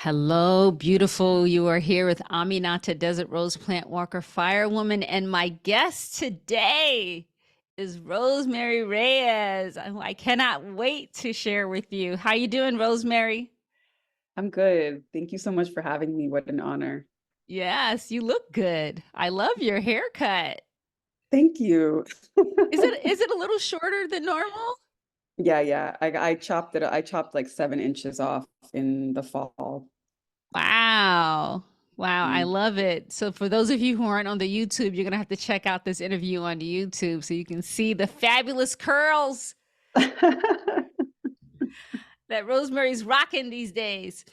Hello, beautiful. You are here with Aminata Desert Rose Plant Walker Firewoman, and my guest today is Rosemary Reyes. I cannot wait to share with you. How you doing, Rosemary? I'm good. Thank you so much for having me. What an honor. Yes, you look good. I love your haircut. Thank you. Is it a little shorter than normal? Yeah. I chopped it. I chopped like 7 inches off in the fall. Wow. Wow, I Mm. love it. So for those of you who aren't on the YouTube, you're going to have to check out this interview on YouTube so you can see the fabulous curls that Rosemary's rocking these days.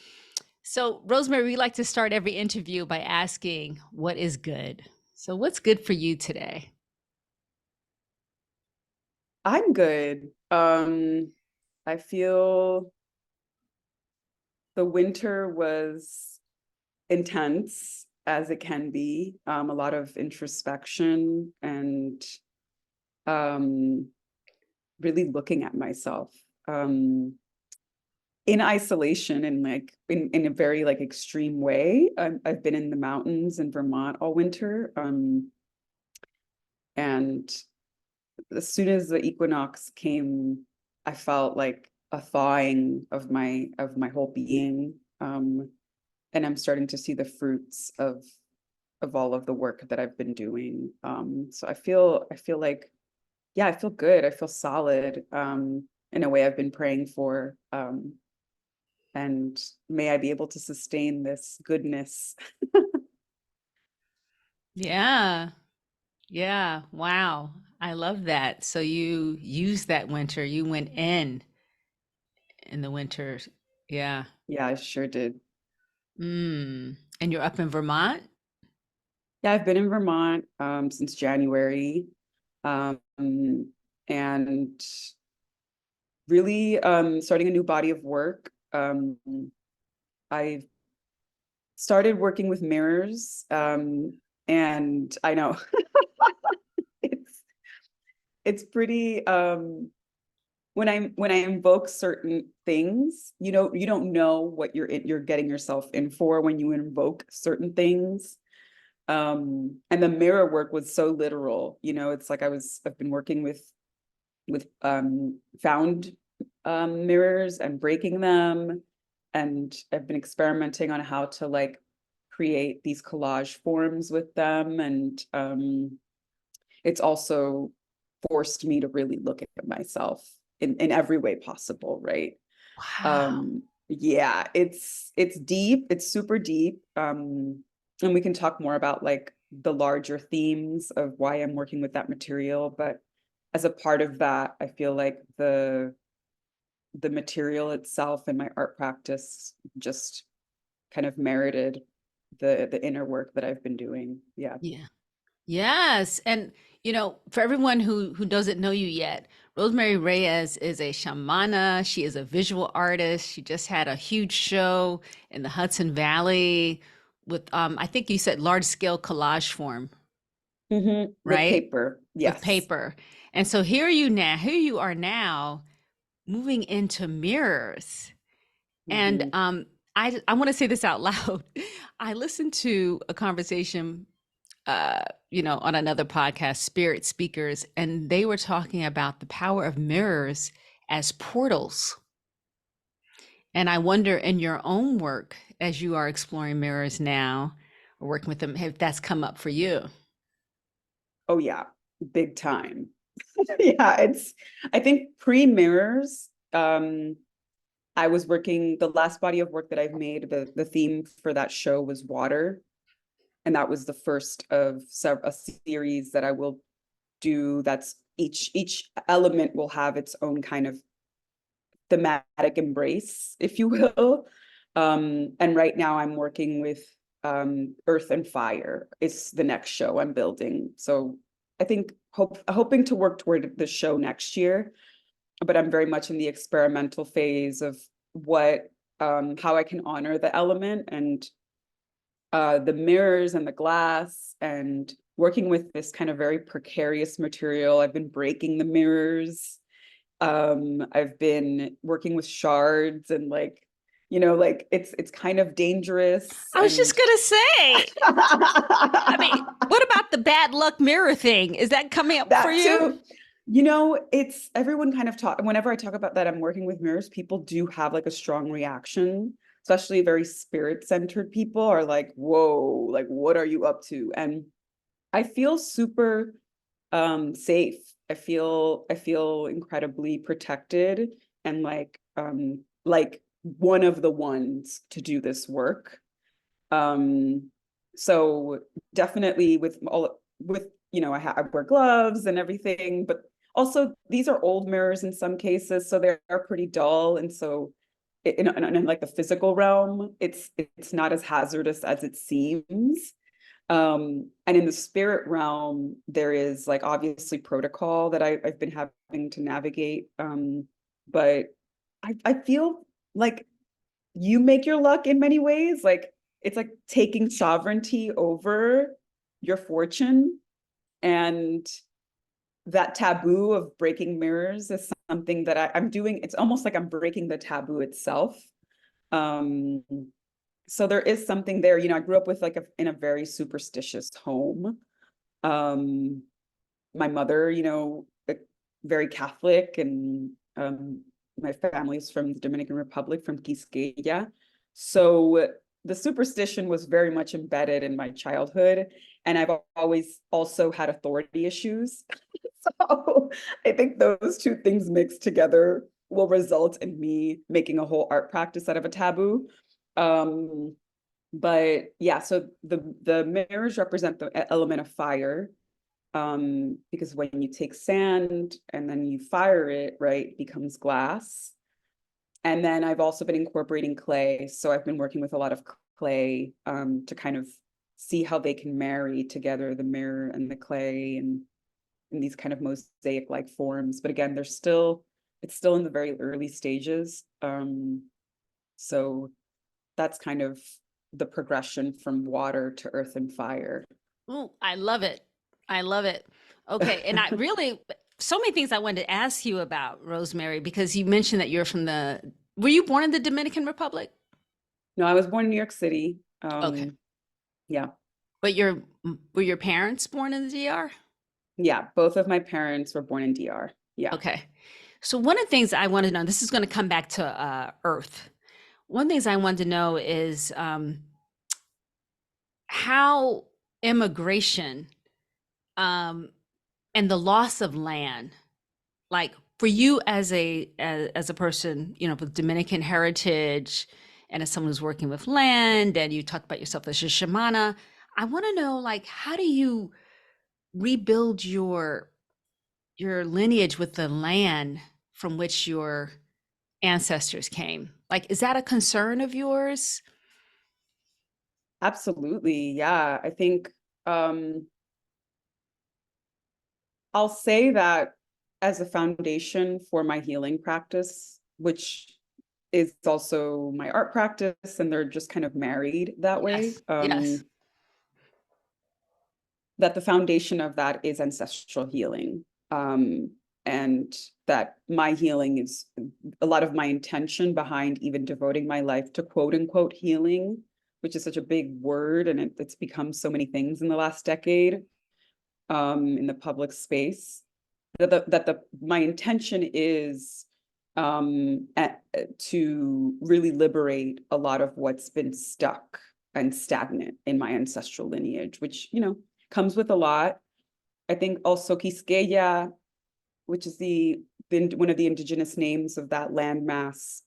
So, Rosemary, we like to start every interview by asking, what is good? So, what's good for you today? I'm good. I feel the winter was intense as it can be. A lot of introspection and um, really looking at myself. Um, in isolation and like in a very like extreme way. I've been in the mountains in Vermont all winter. And as soon as the equinox came, I felt like a thawing of my whole being. And I'm starting to see the fruits of all of the work that I've been doing. So I feel like, yeah, I feel good. I feel solid. In a way I've been praying for. And may I be able to sustain this goodness. Yeah. Yeah. Wow. I love that. So, you used that winter, you went in the winter. Yeah. Yeah, I sure did. And you're up in Vermont? Yeah, I've been in Vermont since January, um, and really starting a new body of work. I started working with mirrors, and I know it's it's pretty when I invoke certain things, you don't know what you're getting yourself in for when you invoke certain things. And the mirror work was so literal. It's like I've been working with found mirrors and breaking them, and I've been experimenting on how to like create these collage forms with them, and it's also forced me to really look at myself in every way possible, right? Wow. Yeah, it's deep, it's super deep. And we can talk more about like the larger themes of why I'm working with that material, but as a part of that, I feel like the material itself and my art practice just kind of merited the inner work that I've been doing. Yeah. Yeah. Yes. And for everyone who doesn't know you yet, Rosemary Reyes is a shamana. She is a visual artist. She just had a huge show in the Hudson Valley with I think you said large scale collage form, With right? paper, With yes. paper. And so here you are now moving into mirrors. And Mhm. I want to say this out loud. I listened to a conversation on another podcast, Spirit Speakers, and they were talking about the power of mirrors as portals. And I wonder in your own work, as you are exploring mirrors now or working with them, if that's come up for you. Oh yeah, big time. Yeah, I think pre-mirrors, I was working the last body of work that I've made, the theme for that show was water. And that was the first of a series that I will do. That's each element will have its own kind of thematic embrace, if you will. And right now I'm working with Earth and Fire. It's the next show I'm building. So I think hoping to work toward the show next year, but I'm very much in the experimental phase of what how I can honor the element and the mirrors and the glass and working with this kind of very precarious material. I've been breaking the mirrors. I've been working with shards and like, like it's kind of dangerous I was just and gonna say, I mean, what about the bad luck mirror thing? Is that coming up for that you? too. It's everyone kind of whenever I talk about that I'm working with mirrors, people do have like a strong reaction, especially very spirit-centered people are like, whoa, like what are you up to? And I feel super safe. I feel incredibly protected and like one of the ones to do this work. So definitely I wear gloves and everything, but also these are old mirrors in some cases, so they are pretty dull. And so in like the physical realm, it's not as hazardous as it seems. And in the spirit realm, there is like obviously protocol that I've been having to navigate. But I feel like you make your luck in many ways. Like it's like taking sovereignty over your fortune. And that taboo of breaking mirrors is something that I'm doing. It's almost like I'm breaking the taboo itself. Um, so there is something there. I grew up with in a very superstitious home. Um, my mother, very Catholic, and my family's from the Dominican Republic, from Quisqueya. So the superstition was very much embedded in my childhood, and I've always also had authority issues. So I think those two things mixed together will result in me making a whole art practice out of a taboo. Um, but yeah, so the mirrors represent the element of fire, because when you take sand and then you fire it, right, it becomes glass. And then I've also been incorporating clay. So I've been working with a lot of clay, to kind of see how they can marry together, the mirror and the clay, and in these kind of mosaic-like forms. But again, it's still in the very early stages. So that's kind of the progression from water to earth and fire. Oh, I love it. I love it. Okay, and I really so many things I wanted to ask you about, Rosemary, because you mentioned that you're from the were you born in the Dominican Republic? No, I was born in New York City. Okay. Yeah. But were your parents born in the DR? Yeah, both of my parents were born in DR. Yeah. Okay. So one of the things I want to know, this is going to come back to Earth. One of the things I wanted to know is how immigration um, and the loss of land, like for you as a person, with Dominican heritage, and as someone who's working with land, and you talk about yourself as a shamana, I want to know, like, how do you rebuild your lineage with the land from which your ancestors came? Like, is that a concern of yours? Absolutely. Yeah. I think um I'll say that as a foundation for my healing practice, which is also my art practice, and they're just kind of married that way. Yes, yes. That the foundation of that is ancestral healing. And that my healing is a lot of my intention behind even devoting my life to quote unquote healing, which is such a big word, and it's become so many things in the last decade, in the public space. My intention is to really liberate a lot of what's been stuck and stagnant in my ancestral lineage, which comes with a lot. I think also Quisqueya, which is one of the indigenous names of that landmass,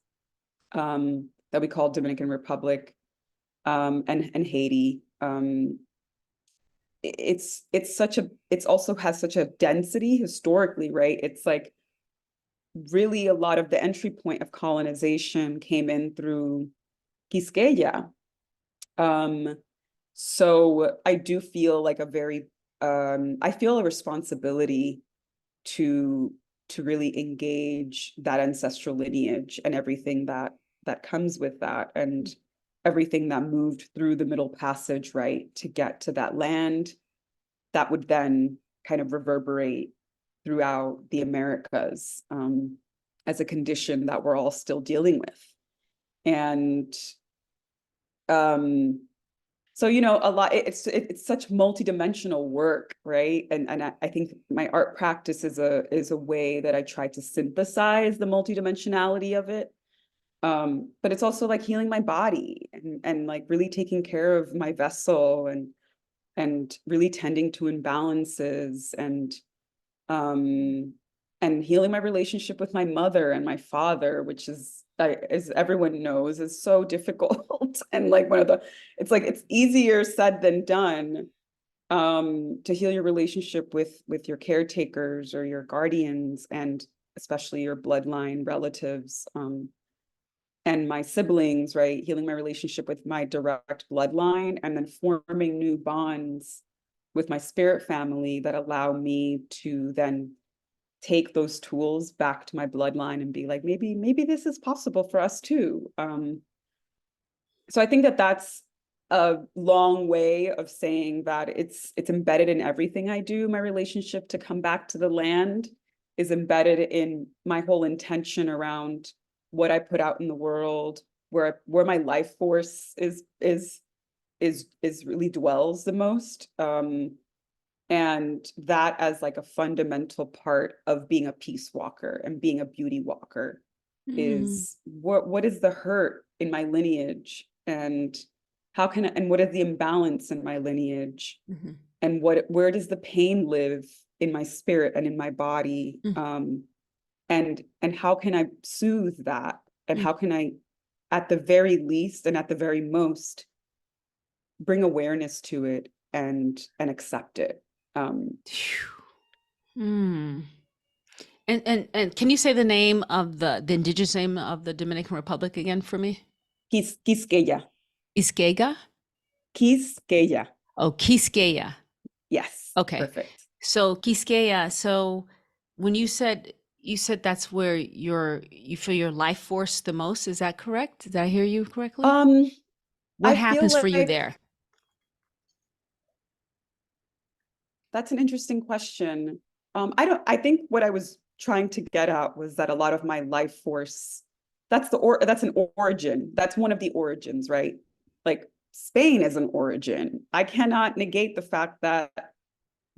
that we call Dominican Republic, and Haiti. It's also has such a density historically, right? It's like really a lot of the entry point of colonization came in through Quisqueya. Um, so I do feel like I feel a responsibility to really engage that ancestral lineage and everything that comes with that, and everything that moved through the Middle Passage, right, to get to that land that would then kind of reverberate throughout the Americas, as a condition that we're all still dealing with. And so, you know, a lot, it's such multidimensional work, right? And I think my art practice is a way that I try to synthesize the multidimensionality of it. But it's also like healing my body and like really taking care of my vessel and really tending to imbalances um and healing my relationship with my mother and my father, which is, as everyone knows, is so difficult. And like it's like it's easier said than done, to heal your relationship with your caretakers or your guardians, and especially your bloodline relatives, and my siblings, right? Healing my relationship with my direct bloodline, and then forming new bonds with my spirit family that allow me to then take those tools back to my bloodline and be like, maybe this is possible for us too. So I think that that's a long way of saying that it's embedded in everything I do. My relationship to come back to the land is embedded in my whole intention around what I put out in the world, where my life force is really dwells the most. And that as like a fundamental part of being a peace walker and being a beauty walker Mm, is what is the hurt in my lineage, and how can and what is the imbalance in my lineage, mhm, and where does the pain live in my spirit and in my body, mm, and how can I soothe that, and mm. how can I, at the very least and at the very most, bring awareness to it and accept it. Phew. Mm. And can you say the name of the indigenous name of the Dominican Republic again for me? Quisqueya. Iskega? Quisqueya. Oh, Quisqueya. Yes, Okay. perfect. So Quisqueya, so when you said that's where you feel your life force the most, is that correct? Did I hear you correctly? Um, What I feel happens for you like there? that's an interesting question. I think what I was trying to get at was that a lot of my life force, that's an origin. That's one of the origins, right? Like Spain is an origin. I cannot negate the fact that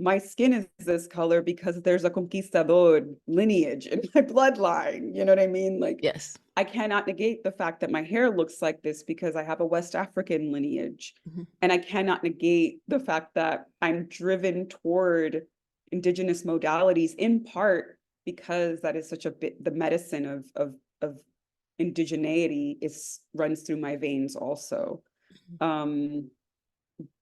my skin is this color because there's a conquistador lineage in my bloodline. You know what I mean? Like, Yes. I cannot negate the fact that my hair looks like this because I have a West African lineage. Mhm. And I cannot negate the fact that I'm driven toward indigenous modalities in part because that is such a bit, the medicine of indigeneity is runs through my veins also. Um,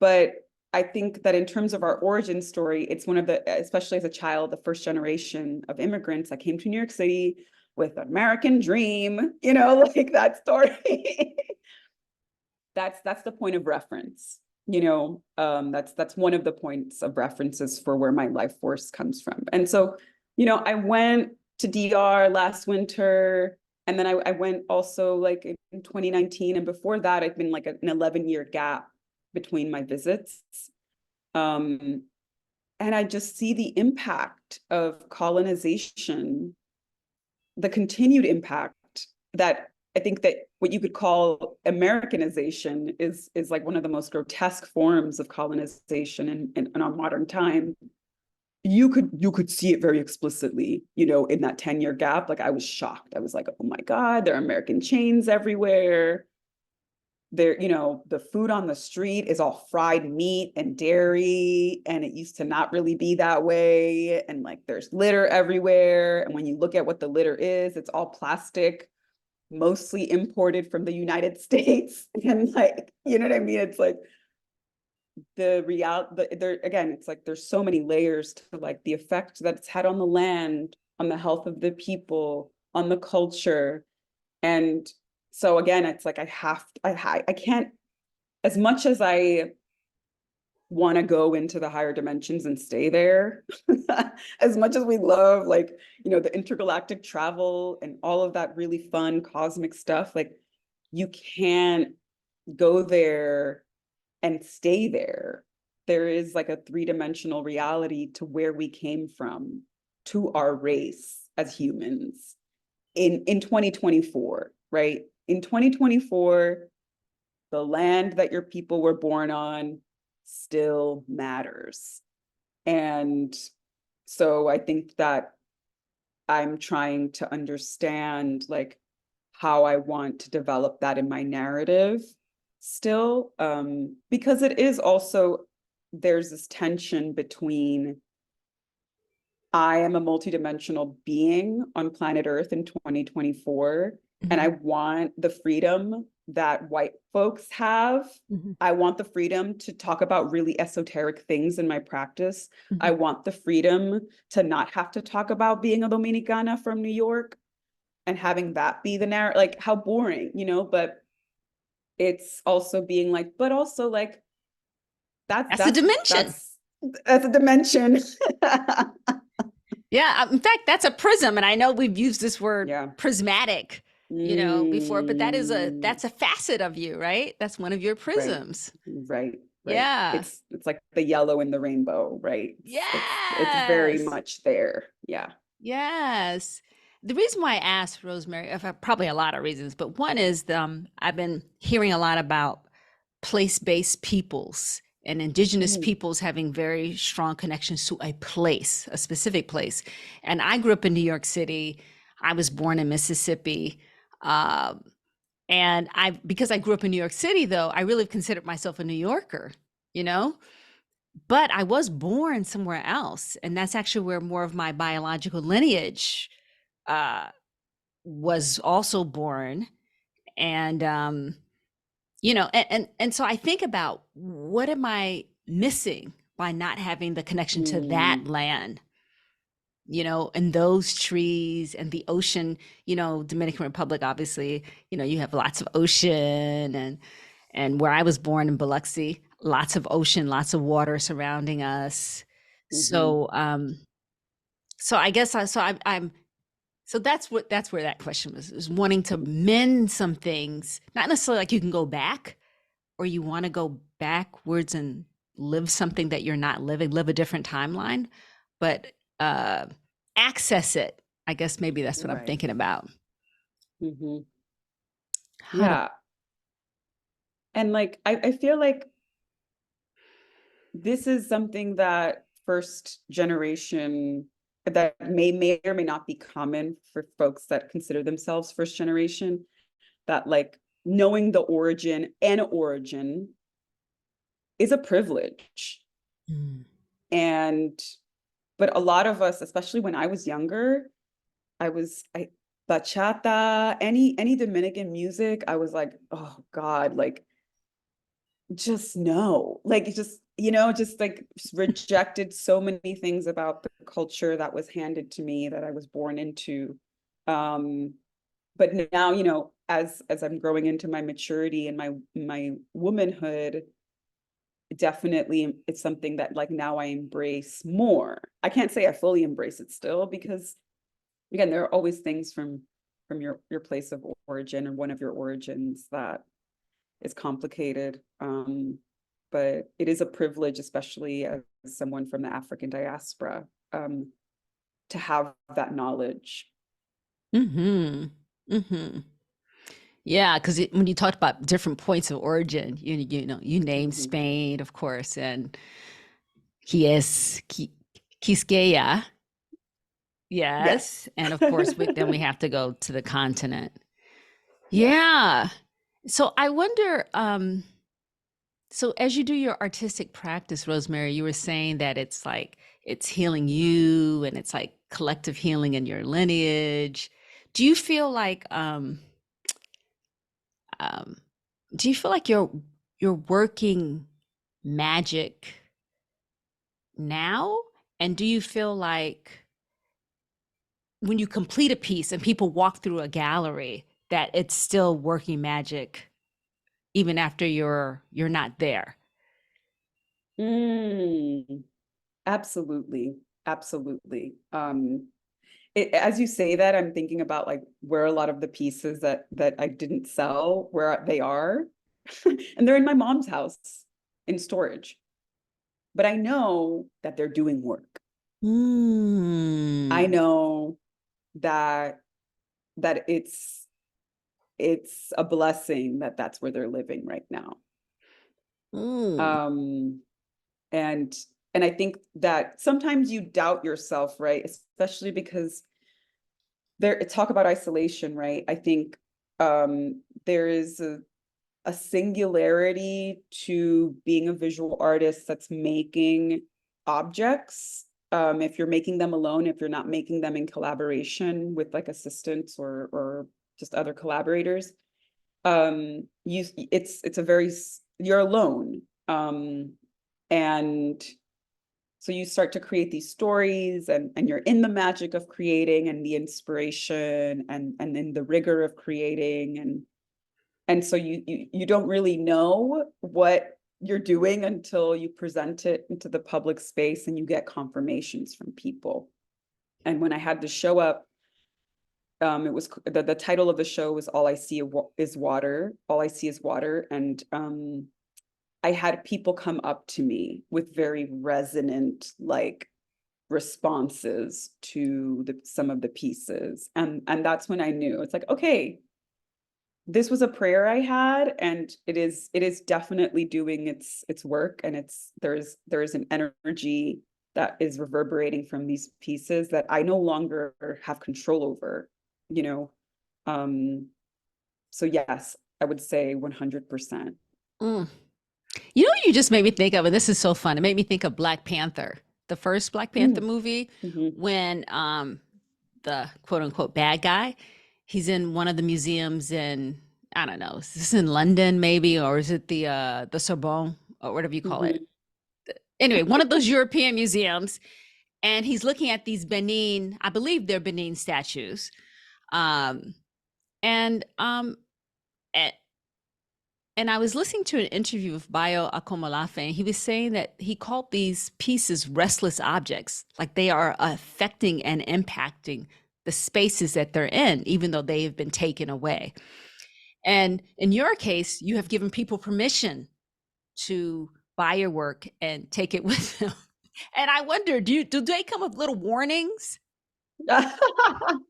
but I think that in terms of our origin story, it's one of the, especially as a child, the first generation of immigrants that came to New York City with an American dream, you know, like that story. That's the point of reference, you know. That's one of the points of references for where my life force comes from. And so, you know, I went to DR last winter, and then I went also like in 2019, and before that I've been like an 11-year gap between my visits. um and I just see the impact of colonization, the continued impact, that I think that what you could call Americanization is like one of the most grotesque forms of colonization in our modern time. You could see it very explicitly, you know, in that 10-year gap. Like I was shocked. I was like, oh my God, there are American chains everywhere. There, you know, the food on the street is all fried meat and dairy, and it used to not really be that way. And like there's litter everywhere. And when you look at what the litter is, it's all plastic, mostly imported from the United States. And like, you know what I mean? It's like there again, it's like there's so many layers to like the effect that it's had on the land, on the health of the people, on the culture. And so again, it's like I can't, as much as I want to go into the higher dimensions and stay there, as much as we love, like, you know, the intergalactic travel and all of that really fun cosmic stuff, like you can't go there and stay there. There is like a three-dimensional reality to where we came from, to our race as humans in 2024, right? in 2024, the land that your people were born on still matters. And so I think that I'm trying to understand like how I want to develop that in my narrative still, because it is also, there's this tension between I am a multidimensional being on planet Earth in 2024, and I Mhm. want the freedom that white folks have. Mhm. I want the freedom to talk about really esoteric things in my practice. I Mhm. want the freedom to not have to talk about being a Dominicana from New York and having that be the narrative. Like, how boring, you know? But it's also being like, but also like, that's That's a that's dimension. that's that's a dimension. Yeah, in fact, that's a prism, and I know we've used this word Yeah. prismatic, before, but Mm, that's a facet of you, right? That's one of your right, prisms. right. Yeah. It's like the yellow in the rainbow, right? It's very Yes. much there. Yeah. Yes. The reason why I asked Rosemary, probably a lot of reasons, but one is I've been hearing a lot about place-based peoples and indigenous Mm, peoples having very strong connections to a place, a specific place. And I grew up in New York City. I was born in Mississippi. Um, and because I grew up in New York City, though, I really considered myself a New Yorker, you know? But I was born somewhere else. And that's actually where more of my biological lineage uh, was also born. And and so I think about what am I missing by not having the connection to that mm, land, and those trees and the ocean. Dominican Republic, obviously, you have lots of ocean, and where I was born in Biloxi, lots of ocean, lots of water surrounding us. mhm, So I guess I'm so that's where that question was, is wanting to mend some things, not necessarily like you can go back, or you want to go backwards and live something that you're not living, live a different timeline, but uh, access it. I guess maybe that's what I'm right. thinking about. Mhm. How to. Yeah. And like I feel like this is something that first generation, that may or may not be common for folks that consider themselves first generation, that like knowing the origin and origin is a privilege. Mm. And but a lot of us, especially when I was younger, I bachata, any Dominican music, I was like, oh God, like just no. Like just, just like rejected so many things about the culture that was handed to me that I was born into. Um, but now, as I'm growing into my maturity and my womanhood, definitely it's something that like now I embrace more. I can't say I fully embrace it still, because again, there are always things from your place of origin, or one of your origins, that is complicated. But it is a privilege, especially as someone from the African diaspora, to have that knowledge. Mm-hmm. Mm-hmm. Yeah, because when you talked about different points of origin, you named Mhm. Spain, of course, and Quisqueya, Yes. yes, and of course, then we have to go to the continent. Yes. Yeah. So I wonder, so as you do your artistic practice, Rosemary, you were saying that it's like it's healing you and it's like collective healing in your lineage. Do you feel like um do you feel like you're working magic now? And do you feel like when you complete a piece and people walk through a gallery that it's still working magic even after you're not there? Mm, absolutely. Absolutely. As you say that, I'm thinking about like where a lot of the pieces that I didn't sell, where they are, and they're in my mom's house in storage. But I know that they're doing work. I Mm. know that that it's it's a blessing that that's where they're living right now. Mm. Um, and I think that sometimes you doubt yourself, right? Especially because there talk about isolation, right? I think there is a singularity to being a visual artist that's making objects. If you're making them alone, if you're not making them in collaboration with like assistants or just other collaborators, you it's a very you're alone. And so you start to create these stories and you're in the magic of creating and the inspiration and then the rigor of creating and so you don't really know what you're doing until you present it into the public space and you get confirmations from people. And when I had the show up, it was the title of the show was All I See is Water. All I See is Water. And I had people come up to me with very resonant, like responses to some of the pieces. And that's when I knew it's like, okay, this was a prayer I had, and it is definitely doing its work, and there's an energy that is reverberating from these pieces that I no longer have control over, you know. Um, so yes, I would say 100%. Mm. You know what you just made me think of, and this is so fun. It made me think of Black Panther, the first Black Panther Mm, movie, mhm, when the quote unquote bad guy, he's in one of the museums in, I don't know, is this in London maybe, or is it the Sorbonne or whatever you call it? mhm, Anyway, one of those European museums, and he's looking at these Benin, I believe they're Benin statues. Um and a- and I was listening to an interview with Bayo Akomolafe, and he was saying that he called these pieces restless objects, like they are affecting and impacting the spaces that they're in, even though they have been taken away. And in your case, you have given people permission to buy your work and take it with them. And I wonder, do they come with little warnings? mhm.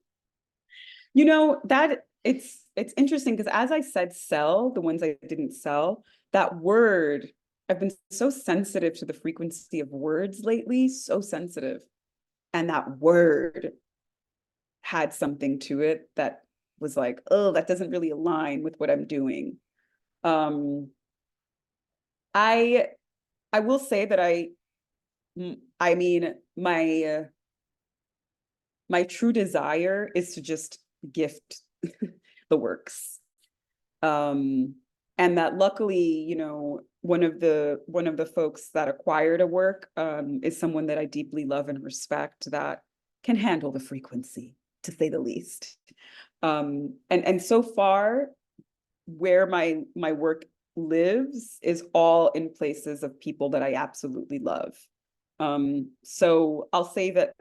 That it's interesting because as I said sell, the ones I didn't sell, that word, I've been so sensitive to the frequency of words lately, so sensitive. And that word had something to it that was like, oh, that doesn't really align with what I'm doing. Um, I I will say that I mean my true desire is to just gift the works. Um, and that luckily, one of the folks that acquired a work is someone that I deeply love and respect that can handle the frequency, to say the least. And so far, where my work lives is all in places of people that I absolutely love. So I'll say that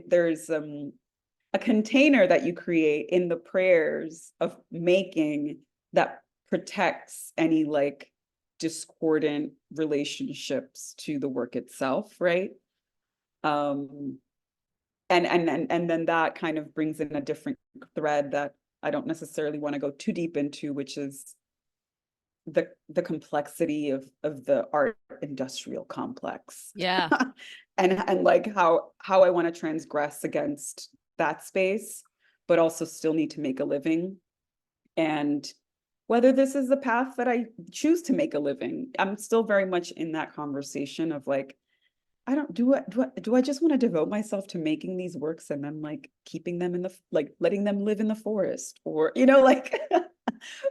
there's a container that you create in the prayers of making that protects any like discordant relationships to the work itself, right? Um, and then that kind of brings in a different thread that I don't necessarily want to go too deep into, which is the complexity of the art industrial complex. Yeah. And like how I want to transgress against that space, but also still need to make a living. And whether this is the path that I choose to make a living, I'm still very much in that conversation of like, I don't do I just want to devote myself to making these works and then like keeping them in the like letting them live in the forest or like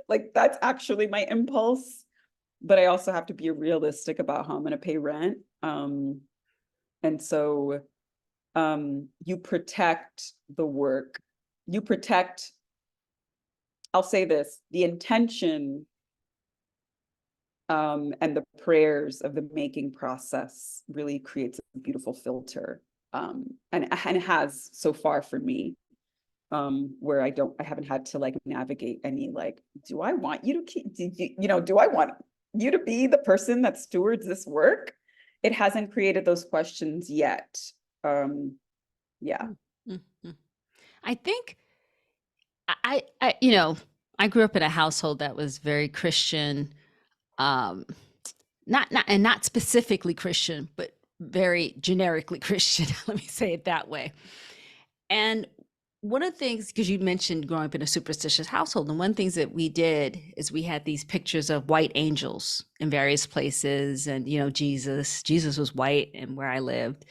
like that's actually my impulse, but I also have to be realistic about how I'm going to pay rent. And so you protect the work. You protect, I'll say this, the intention and the prayers of the making process really creates a beautiful filter. And it has so far for me, where I haven't had to like navigate any like, do I want you to keep, do I want you to be the person that stewards this work? It hasn't created those questions yet. Yeah. Mm, mm, mm. I think I I grew up in a household that was very Christian, um, not specifically Christian, but very generically Christian. Let me say it that way. And one of the things, because you mentioned growing up in a superstitious household, and one of the things that we did is we had these pictures of white angels in various places, and Jesus was white, and where I lived,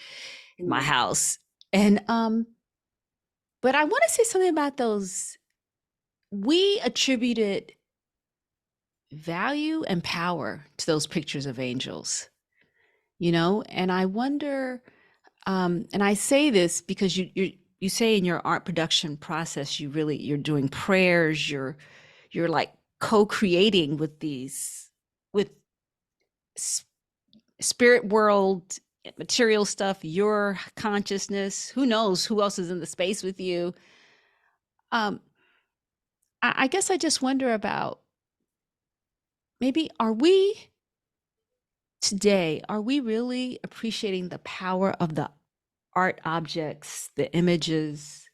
in my Mm, house, and but I want to say something about those. We attributed value and power to those pictures of angels, and I wonder, and I say this because you say in your art production process, you're doing prayers, you're like co-creating with these, with s- spirit world, material stuff, your consciousness, who knows who else is in the space with you. um I guess I just wonder about, maybe, are we really appreciating the power of the art objects, the images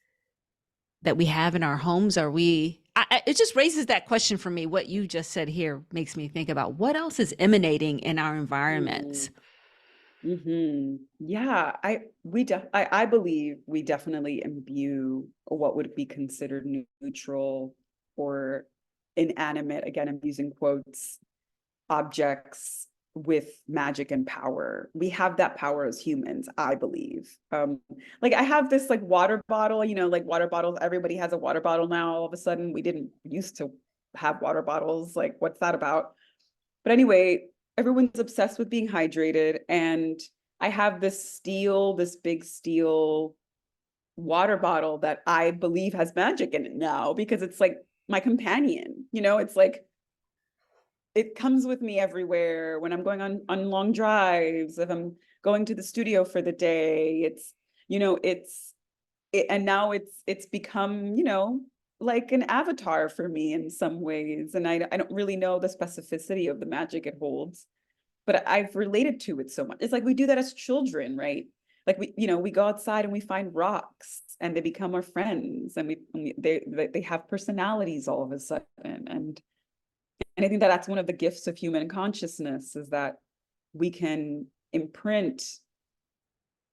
that we have in our homes? Are we, it just raises that question for me. What you just said here makes me think about what else is emanating in our environments. mm, Yeah, I believe we definitely imbue what would be considered neutral or inanimate, again, I'm using quotes, objects with magic and power. We have that power as humans, I believe. Like I have this like water bottle, like water bottles, everybody has a water bottle now all of a sudden. We didn't used to have water bottles. Like, what's that about? But anyway, everyone's obsessed with being hydrated. And I have this big steel water bottle that I believe has magic in it now because it's like my companion. It's like it comes with me everywhere when I'm going on long drives, if I'm going to the studio for the day. And now it's become, like an avatar for me in some ways. And I don't really know the specificity of the magic it holds, but I've related to it so much. It's like we do that as children, right? Like we go outside and we find rocks and they become our friends, and they have personalities all of a sudden. And I think that that's one of the gifts of human consciousness, is that we can imprint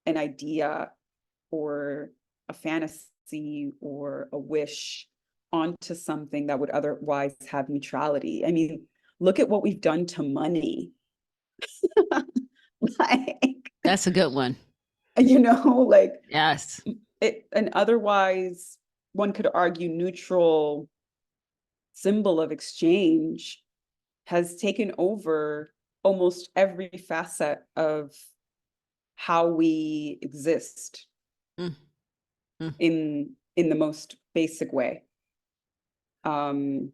an idea or a fantasy or a wish onto something that would otherwise have neutrality. I mean, look at what we've done to money. Like, That's a good one. like Yes. an otherwise, one could argue, neutral symbol of exchange has taken over almost every facet of how we exist Mm, mm. in the most basic way. Um,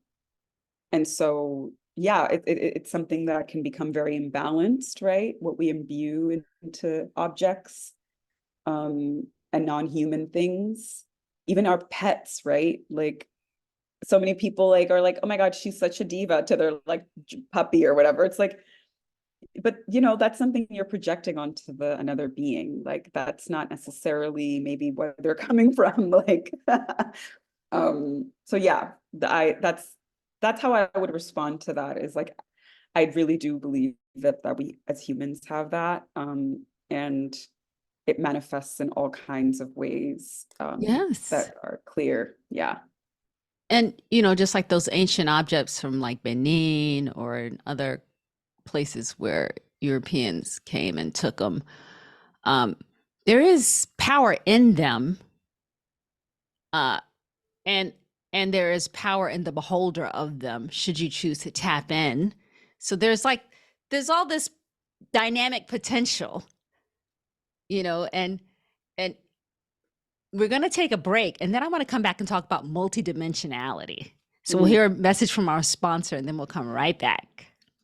and so, yeah, it's something that can become very imbalanced, right? What we imbue into objects, and non-human things, even our pets, right? Like, so many people like are like, oh my God, she's such a diva to their like puppy or whatever. It's like, but that's something you're projecting onto another being. Like, that's not necessarily maybe where they're coming from. Like, so yeah, that's how I would respond to that, is like, I really do believe that we as humans have that. And it manifests in all kinds of ways, Yes. that are clear. Yeah. And, just like those ancient objects from like Benin or in other places where Europeans came and took them, um, there is power in them, uh, and there is power in the beholder of them, should you choose to tap in. So there's all this dynamic potential, and we're going to take a break, and then I want to come back and talk about multidimensionality. So we'll Mm. hear a message from our sponsor, and then we'll come right back.